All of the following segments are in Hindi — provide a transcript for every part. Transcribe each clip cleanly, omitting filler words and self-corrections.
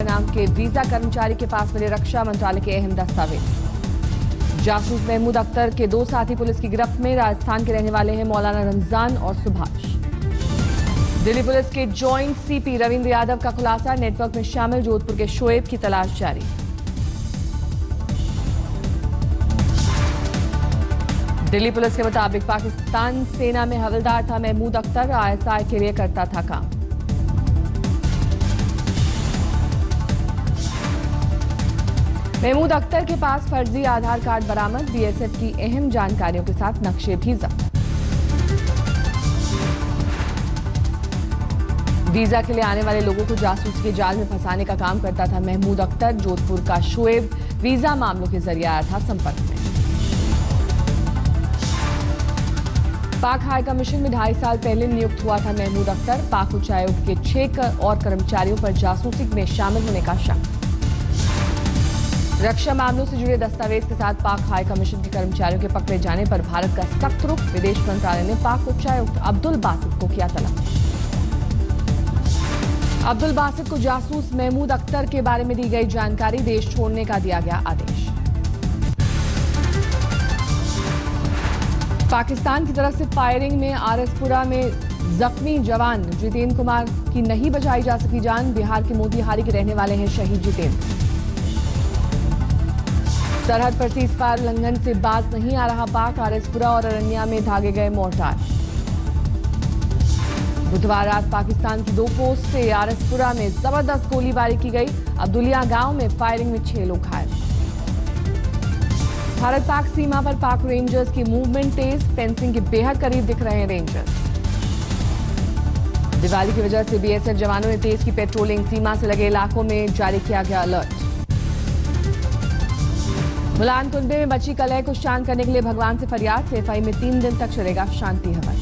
नाम के वीजा कर्मचारी के पास मिले रक्षा मंत्रालय के अहम दस्तावेज। जासूस महमूद अख्तर के दो साथी पुलिस की गिरफ्त में। राजस्थान के रहने वाले हैं मौलाना रमजान और सुभाष। दिल्ली पुलिस के जॉइंट सीपी रविंद्र यादव का खुलासा, नेटवर्क में शामिल जोधपुर के शोएब की तलाश जारी। दिल्ली पुलिस के मुताबिक पाकिस्तान सेना में हवलदार था महमूद अख्तर, आईएसआई के लिए करता था काम। महमूद अख्तर के पास फर्जी आधार कार्ड बरामद, बीएसएफ की अहम जानकारियों के साथ नक्शे भी जब्त। वीजा के लिए आने वाले लोगों को जासूसी के जाल में फंसाने का काम करता था महमूद अख्तर। जोधपुर का शोएब वीजा मामलों के जरिए आया था संपर्क में। पाक हाई कमीशन में 2.5 साल पहले नियुक्त हुआ था महमूद अख्तर। पाक उच्चायोग के 6 और कर्मचारियों पर जासूसी में शामिल होने का शक। रक्षा मामलों से जुड़े दस्तावेज के साथ पाक हाई कमीशन के कर्मचारियों के पकड़े जाने पर भारत का सख्त रुख। विदेश मंत्रालय ने पाक उच्चायुक्त अब्दुल बासित को किया तलब। अब्दुल बासित को जासूस महमूद अख्तर के बारे में दी गई जानकारी, देश छोड़ने का दिया गया आदेश। पाकिस्तान की तरफ से फायरिंग में आरएसपुरा में जख्मी जवान जितेंद्र कुमार की नहीं बचाई जा सकी जान। बिहार के मोतिहारी के रहने वाले हैं शहीद जितेंद्र। सरहद पर सीजफायर उल्लंघन से बाज नहीं आ रहा पाक, आरएसपुरा और अरनिया में दागे गए मोर्टार। बुधवार रात पाकिस्तान की 2 पोस्ट से आरएसपुरा में जबरदस्त गोलीबारी की गई। अब्दुलिया गांव में फायरिंग में 6 लोग घायल। भारत पाक सीमा पर पाक रेंजर्स की मूवमेंट तेज, फेंसिंग के बेहद करीब दिख रहे हैं रेंजर्स। दिवाली की वजह से बीएसएफ जवानों ने तेज की पेट्रोलिंग, सीमा से लगे इलाकों में जारी किया गया अलर्ट। मुलायम कुंबे में बची कलह को शांत करने के लिए भगवान से फरियाद, सेफाई में 3 दिन तक चलेगा शांति हवन।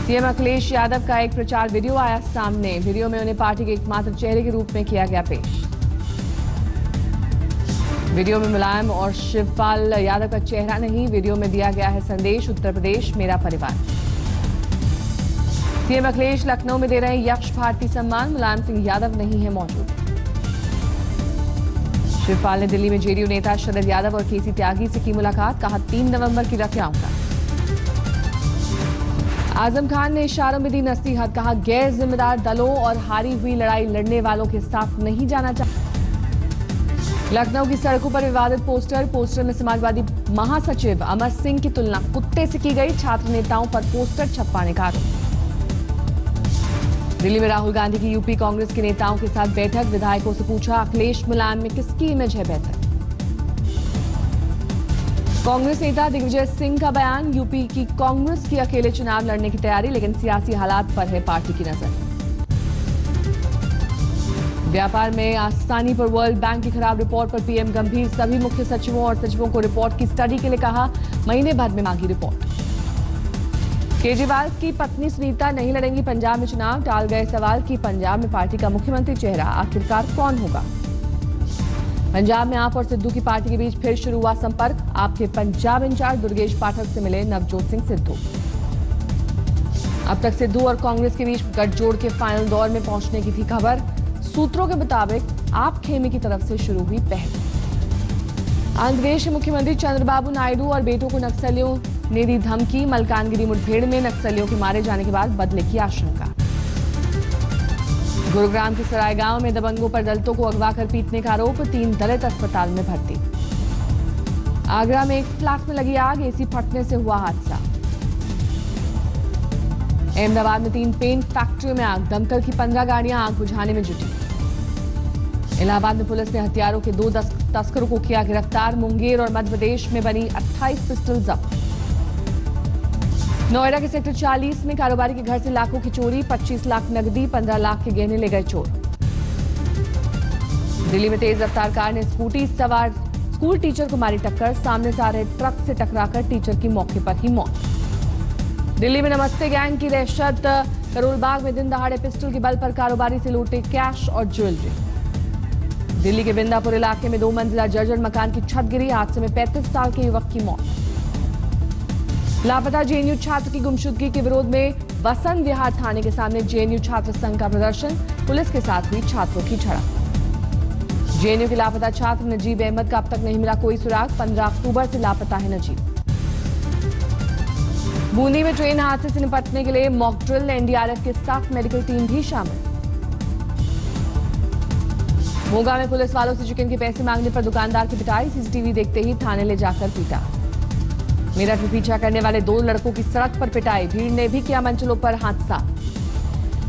सीएम अखिलेश यादव का एक प्रचार वीडियो आया सामने। वीडियो में उन्हें पार्टी के एकमात्र चेहरे के रूप में किया गया पेश। वीडियो में मुलायम और शिवपाल यादव का चेहरा नहीं, वीडियो में दिया गया है संदेश, उत्तर प्रदेश मेरा परिवार। सीएम अखिलेश लखनऊ में दे रहे हैं यक्ष भारती सम्मान, मुलायम सिंह यादव नहीं है मौजूद। शिवपाल ने दिल्ली में जेडीयू नेता शरद यादव और केसी त्यागी से की मुलाकात, कहा 3 नवंबर की रखें आऊंगा। आजम खान ने इशारों में दी नसीहत, कहा गैर जिम्मेदार दलों और हारी हुई लड़ाई लड़ने वालों के साथ नहीं जाना चाहिए। लखनऊ की सड़कों पर विवादित पोस्टर में समाजवादी महासचिव अमर सिंह की तुलना कुत्ते से की गई। छात्र नेताओं पर पोस्टर छपवाने का आरोप। दिल्ली में राहुल गांधी की यूपी कांग्रेस के नेताओं के साथ बैठक, विधायकों से पूछा अखिलेश मुलायम में किसकी इमेज है बेहतर। कांग्रेस नेता दिग्विजय सिंह का बयान, यूपी की कांग्रेस की अकेले चुनाव लड़ने की तैयारी, लेकिन सियासी हालात पर है पार्टी की नजर। व्यापार में आसानी पर वर्ल्ड बैंक की खराब रिपोर्ट पर पीएम गंभीर, सभी मुख्य सचिवों और सचिवों को रिपोर्ट की स्टडी के लिए कहा, महीने भर में मांगी रिपोर्ट। केजरीवाल की पत्नी सुनीता नहीं लड़ेंगी पंजाब में चुनाव, टाल गए सवाल कि पंजाब में पार्टी का मुख्यमंत्री चेहरा आखिरकार कौन होगा। पंजाब में आप और सिद्धू की पार्टी के बीच फिर शुरू हुआ संपर्क, आपके पंजाब इंचार्ज दुर्गेश पाठक से मिले नवजोत सिंह सिद्धू। अब तक सिद्धू और कांग्रेस के बीच गठजोड़ के फाइनल दौर में पहुंचने की थी खबर। सूत्रों के मुताबिक आप खेमे की तरफ से शुरू हुई पहल। आंध्र प्रदेश के मुख्यमंत्री चंद्रबाबू नायडू और बेटों को नक्सलियों ने दी धमकी, मलकानगिरी मुठभेड़ में नक्सलियों के मारे जाने के बाद बदले की आशंका। गुरुग्राम के सरायगांव में दबंगों पर दलितों को अगवा कर पीटने का आरोप, 3 दलित अस्पताल में भर्ती। आगरा में एक फ्लैट में लगी आग, एसी फटने से हुआ हादसा। अहमदाबाद में 3 पेंट फैक्ट्रियों में आग, दमकल की 15 गाड़ियां आग बुझाने में जुटी। इलाहाबाद में पुलिस ने हथियारों के 2 तस्करों को किया गिरफ्तार। मुंगेर और मध्य प्रदेश में बनी 28 पिस्टल जब्त। नोएडा के सेक्टर 40 में कारोबारी के घर से लाखों की चोरी, 25 लाख नकदी, 15 लाख के गहने ले गए चोर। दिल्ली में तेज रफ्तार कार ने स्कूल टीचर को मारी टक्कर, सामने से आ रहे ट्रक से टकराकर टीचर की मौके पर ही मौत। दिल्ली में नमस्ते गैंग की दहशत, करोलबाग में दिन दहाड़े पिस्टल के बल पर कारोबारी से लूटे कैश और ज्वेलरी। दिल्ली के बिंदापुर इलाके में 2 मंजिला जर्जर मकान की छत गिरी, हादसे में 35 साल के युवक की मौत। लापता जेएनयू छात्र की गुमशुदगी के विरोध में वसंत विहार थाने के सामने जेएनयू छात्र संघ का प्रदर्शन, पुलिस के साथ हुई छात्रों की झड़प। जेएनयू के लापता छात्र नजीब अहमद का अब तक नहीं मिला कोई सुराग, 15 अक्टूबर से लापता है नजीब। बूंदी में ट्रेन हादसे से निपटने के लिए मॉक ड्रिल, एनडीआरएफ के साथ मेडिकल टीम भी शामिल। मोगा में पुलिस वालों से चिकन के पैसे मांगने पर दुकानदार की पिटाई, सीसीटीवी देखते ही थाने ले जाकर पीटा। मेरठ में पीछा करने वाले 2 लड़कों की सड़क पर पिटाई, भीड़ ने भी किया मंचलों पर हादसा।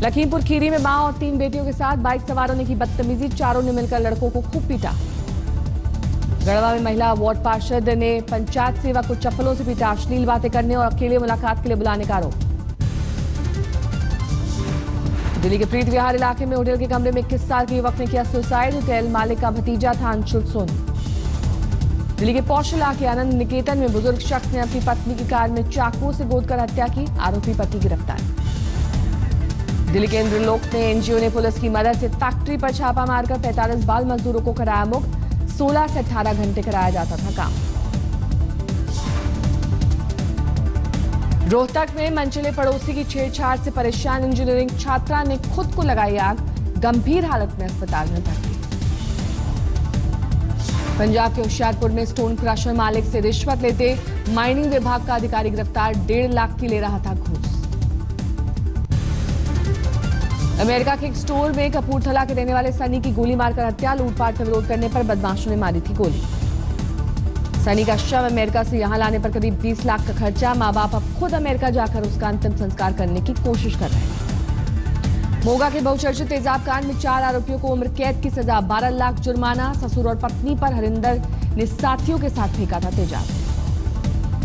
लखीमपुर खीरी में मां और 3 बेटियों के साथ बाइक सवारों ने की बदतमीजी, चारों ने मिलकर लड़कों को खूब पीटा। गढ़वा में महिला वार्ड पार्षद ने पंचायत सेवक को चप्पलों से पीटा, अश्लील बातें करने और अकेले मुलाकात के लिए बुलाने का आरोप। दिल्ली के प्रीत विहार इलाके में होटल के कमरे में 21 साल के युवक ने किया सुसाइड, होटल मालिक का भतीजा था अंशुल सोनी। दिल्ली के पौष इलाके आनंद निकेतन में बुजुर्ग शख्स ने अपनी पत्नी की कार में चाकुओं से गोदकर हत्या की, आरोपी पति गिरफ्तार। दिल्ली के इंद्रलोक में एनजीओ ने पुलिस की मदद से फैक्ट्री पर छापा मारकर 45 बाल मजदूरों को कराया मुक्त, 16 से 18 घंटे कराया जाता था काम। रोहतक में मनचले पड़ोसी की छेड़छाड़ से परेशान इंजीनियरिंग छात्रा ने खुद को लगाई आग, गंभीर हालत में अस्पताल में भर्ती। पंजाब के होशियारपुर में स्टोन क्रशर मालिक से रिश्वत लेते माइनिंग विभाग का अधिकारी गिरफ्तार, 1.5 लाख की ले रहा था घूस। अमेरिका के एक स्टोर में कपूरथला के रहने वाले सनी की गोली मारकर हत्या, लूटपाट का विरोध करने पर बदमाशों ने मारी थी गोली। सनी का शव अमेरिका से यहां लाने पर करीब 20 लाख का खर्चा, मां बाप अब खुद अमेरिका जाकर उसका अंतिम संस्कार करने की कोशिश कर रहे हैं। मोगा के बहुचर्चित तेजाब कांड में 4 आरोपियों को उम्र कैद की सजा, 12 लाख जुर्माना, ससुर और पत्नी पर हरिंदर ने साथियों के साथ फेंका था तेजाब।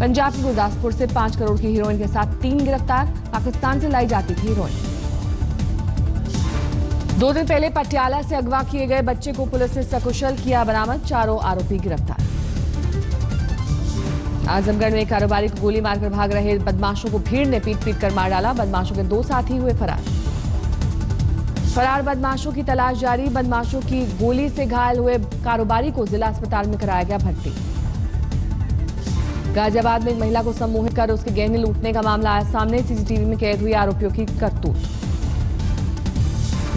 पंजाब के गुरदासपुर से 5 करोड़ की हीरोइन के साथ 3 गिरफ्तार, पाकिस्तान से लाई जाती थी हीरोइन। 2 दिन पहले पटियाला से अगवा किए गए बच्चे को पुलिस ने सकुशल किया बरामद, 4 आरोपी गिरफ्तार। आजमगढ़ में एक कारोबारी को गोली मारकर भाग रहे बदमाशों को भीड़ ने पीट कर मार डाला, बदमाशों के 2 साथी हुए फरार बदमाशों की तलाश जारी, बदमाशों की गोली से घायल हुए कारोबारी को जिला अस्पताल में कराया गया भर्ती। गाजियाबाद में एक महिला को सम्मोहित कर उसके गहने लूटने का मामला आया सामने, सीसीटीवी में कैद हुई आरोपियों की करतूत।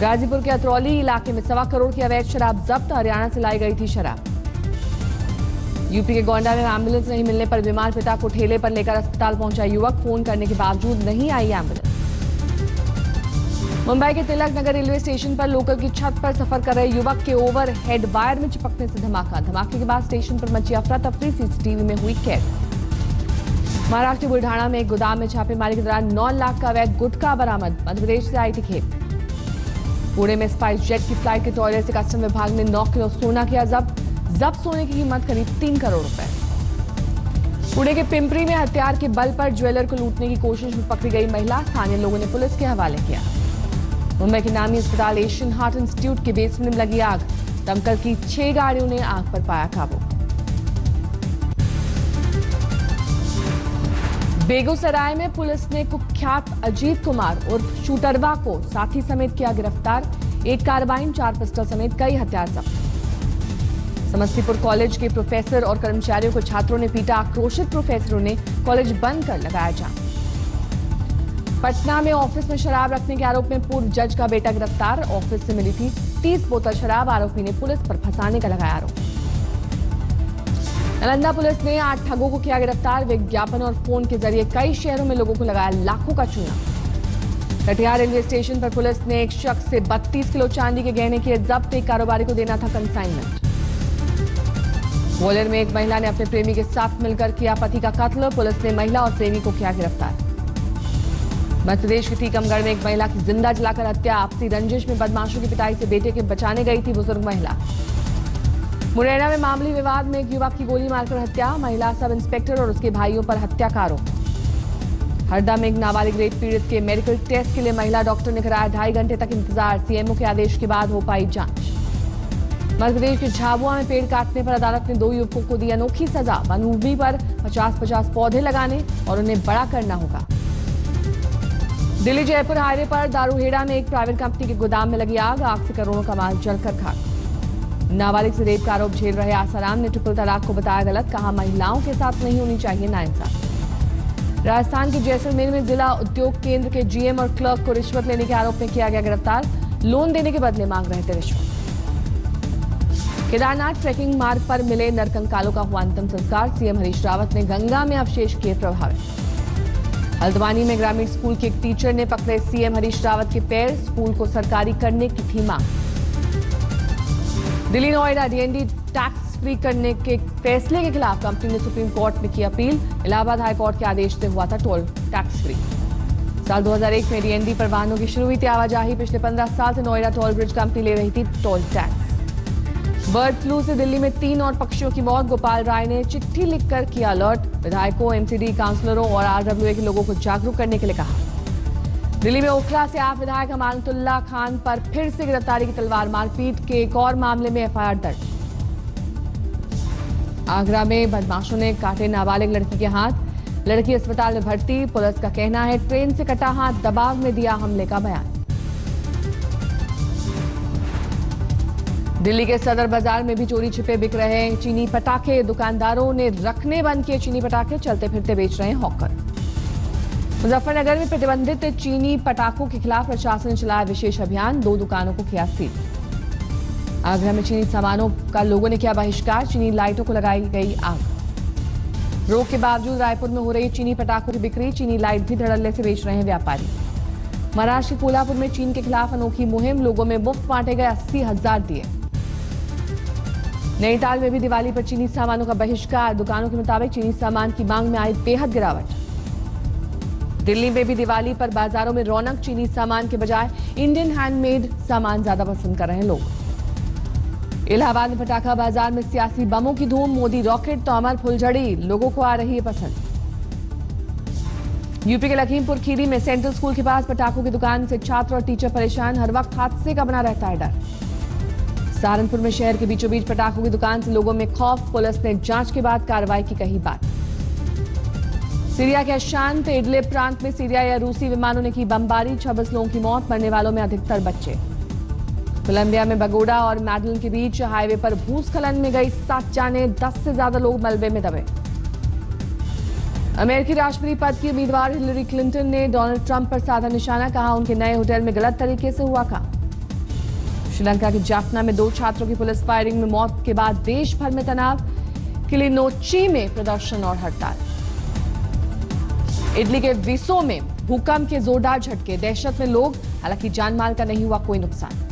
गाजीपुर के अतरौली इलाके में 1.25 करोड़ की अवैध शराब जब्त, हरियाणा से लाई गई थी शराब। यूपी के गोंडा में एम्बुलेंस नहीं मिलने पर बीमार पिता को ठेले पर लेकर अस्पताल पहुंचा युवक, फोन करने के बावजूद नहीं आई एम्बुलेंस। मुंबई के तिलक नगर रेलवे स्टेशन पर लोकल की छत पर सफर कर रहे युवक के ओवर हेड वायर में चिपकने से धमाका, धमाके के बाद स्टेशन पर मची अफरा तफरी, सीसीटीवी में हुई कैद। महाराष्ट्र के बुल्ढाना में एक गोदाम में छापेमारी के दौरान 9 लाख का अवैध गुटखा बरामद, मध्यप्रदेश से आई थी खेप। पुणे में स्पाइस जेट की फ्लाइट के टॉयलेट से कस्टम विभाग ने 9 किलो सोना किया जब्त सोने की कीमत करीब 3 करोड़ रुपए। पुणे के पिंपरी में हथियार के बल पर ज्वेलर को लूटने की कोशिश में पकड़ी गई महिला, स्थानीय लोगों ने पुलिस के हवाले किया। मुंबई के नामी अस्पताल एशियन हार्ट इंस्टीट्यूट के बेसमेंट में लगी आग, दमकल की 6 गाड़ियों ने आग पर पाया काबू। बेगूसराय में पुलिस ने कुख्यात अजीत कुमार उर्फ शूटरवा को साथी समेत किया गिरफ्तार, 1 कार्बाइन 4 पिस्टल समेत कई हथियार जब्त। समस्तीपुर कॉलेज के प्रोफेसर और कर्मचारियों को छात्रों ने पीटा, आक्रोशित प्रोफेसरों ने कॉलेज बंद कर लगाया जाम। पटना में ऑफिस में शराब रखने के आरोप में पूर्व जज का बेटा गिरफ्तार, ऑफिस से मिली थी 30 बोतल शराब, आरोपी ने पुलिस पर फंसाने का लगाया आरोप। नालंदा पुलिस ने 8 ठगों को किया गिरफ्तार, विज्ञापन और फोन के जरिए कई शहरों में लोगों को लगाया लाखों का चूना। कटिहार रेलवे स्टेशन पर पुलिस ने एक शख्स से 32 किलो चांदी के गहने किए जब्त, एक कारोबारी को देना था कंसाइनमेंट। ग्वालियर में एक महिला ने अपने प्रेमी के साथ मिलकर किया पति का कत्ल, पुलिस ने महिला और प्रेमी को किया गिरफ्तार। मध्य प्रदेश के टीकमगढ़ में एक महिला की जिंदा जलाकर हत्या, आपसी रंजिश में बदमाशों की पिटाई से बेटे के बचाने गई थी बुजुर्ग महिला। मुरैना में मामूली विवाद में एक युवक की गोली मारकर हत्या, महिला सब इंस्पेक्टर और उसके भाइयों पर हत्या का आरोप। हरदा में एक नाबालिग रेप पीड़ित के मेडिकल टेस्ट के लिए महिला डॉक्टर ने कराया 2.5 घंटे तक इंतजार, सीएमओ के आदेश के बाद हो पाई जांच। मध्य प्रदेश के झाबुआ में पेड़ काटने पर अदालत ने 2 युवकों को दी अनोखी सजा, वनभूमि पर 50-50 पौधे लगाने और उन्हें बड़ा करना होगा। दिल्ली जयपुर हाईवे पर दारूहेड़ा में एक प्राइवेट कंपनी के गोदाम में लगी आग से करोड़ों का माल जलकर खाक। नाबालिग से रेप का आरोप झेल रहे आसाराम ने ट्रिपल तलाक को बताया गलत, कहा महिलाओं के साथ नहीं होनी चाहिए नाइंसाफी। राजस्थान के जैसलमेर में जिला उद्योग केंद्र के जीएम और क्लर्क को रिश्वत लेने के आरोप में किया गया गिरफ्तार। लोन देने के बदले मांग रहे थे रिश्वत। केदारनाथ ट्रैकिंग मार्ग पर मिले नरकंकालों का हुआ अंतिम संस्कार। सीएम हरीश रावत ने गंगा में अवशेष किए प्रभावित। हल्द्वानी में ग्रामीण स्कूल के एक टीचर ने पकड़े सीएम हरीश रावत के पैर। स्कूल को सरकारी करने की थी मांग। Delhi Noida DND tax free करने के फैसले के खिलाफ कंपनी ने सुप्रीम कोर्ट में की अपील। इलाहाबाद हाई कोर्ट के आदेश से हुआ था टोल टैक्स फ्री। साल 2001 में डीएनडी पर वाहनों की शुरू हुई थी आवाजाही। पिछले 15 साल से नोएडा टोल ब्रिज कंपनी ले रही थी टोल टैक्स। बर्ड फ्लू से दिल्ली में 3 और पक्षियों की मौत। गोपाल राय ने चिट्ठी लिखकर किया अलर्ट। विधायकों, एमसीडी काउंसलरों और आरडब्ल्यूए के लोगों को जागरूक करने के लिए कहा। दिल्ली में ओखला से आप विधायक अमानतुल्लाह खान पर फिर से गिरफ्तारी की तलवार। मारपीट के एक और मामले में एफआईआर दर्ज। आगरा में बदमाशों ने काटे नाबालिग लड़की के हाथ। लड़की अस्पताल में भर्ती। पुलिस का कहना है ट्रेन से कटा हाथ, दबाव में दिया हमले का बयान। दिल्ली के सदर बाजार में भी चोरी छिपे बिक रहे हैं चीनी पटाखे। दुकानदारों ने रखने बंद किए चीनी पटाखे। चलते फिरते बेच रहे हैं हॉकर। मुजफ्फरनगर में प्रतिबंधित चीनी पटाखों के खिलाफ प्रशासन ने चलाया विशेष अभियान। 2 दुकानों को किया सील। आगरा में चीनी सामानों का लोगों ने किया बहिष्कार। चीनी लाइटों को लगाई गई आग। रोक के बावजूद रायपुर में हो रही चीनी पटाखों की बिक्री। चीनी लाइट भी धड़ल्ले से बेच रहे हैं व्यापारी। महाराष्ट्र के कोल्हापुर में चीन के खिलाफ अनोखी मुहिम। लोगों में मुफ्त बांटे गए 80,000 दिए। नैनीताल में भी दिवाली पर चीनी सामानों का बहिष्कार। दुकानों के मुताबिक चीनी सामान की मांग में आई बेहद गिरावट। दिल्ली में भी दिवाली पर बाजारों में रौनक। चीनी सामान के बजाय इंडियन हैंडमेड सामान ज्यादा पसंद कर रहे हैं लोग। इलाहाबाद में पटाखा बाजार में सियासी बमों की धूम। मोदी रॉकेट तो अमर फुलझड़ी, लोगों को आ रही है पसंद। यूपी के लखीमपुर खीरी में सेंट्रल स्कूल के पास पटाखों की दुकान से छात्र और टीचर परेशान। हर वक्त हादसे का बना रहता है डर। सहारनपुर में शहर के बीचों बीच पटाखों की दुकान से लोगों में खौफ। पुलिस ने जांच के बाद कार्रवाई की कही बात। सीरिया के अशांत इडलिब प्रांत में सीरिया या रूसी विमानों ने की बमबारी। 26 लोगों की मौत, मरने वालों में अधिकतर बच्चे। कोलंबिया में बगोडा और मैडलन के बीच हाईवे पर भूस्खलन में गई 7 जाने। 10 से ज्यादा लोग मलबे में दबे। अमेरिकी राष्ट्रपति पद की उम्मीदवार हिलरी क्लिंटन ने डोनाल्ड ट्रंप पर साधा निशाना। कहा उनके नए होटल में गलत तरीके से हुआ काम। श्रीलंका के जाफना में 2 छात्रों की पुलिस फायरिंग में मौत के बाद देश भर में तनाव। किलिनोची में प्रदर्शन और हड़ताल। इटली के विसो में भूकंप के जोरदार झटके। दहशत में लोग, हालांकि जानमाल का नहीं हुआ कोई नुकसान।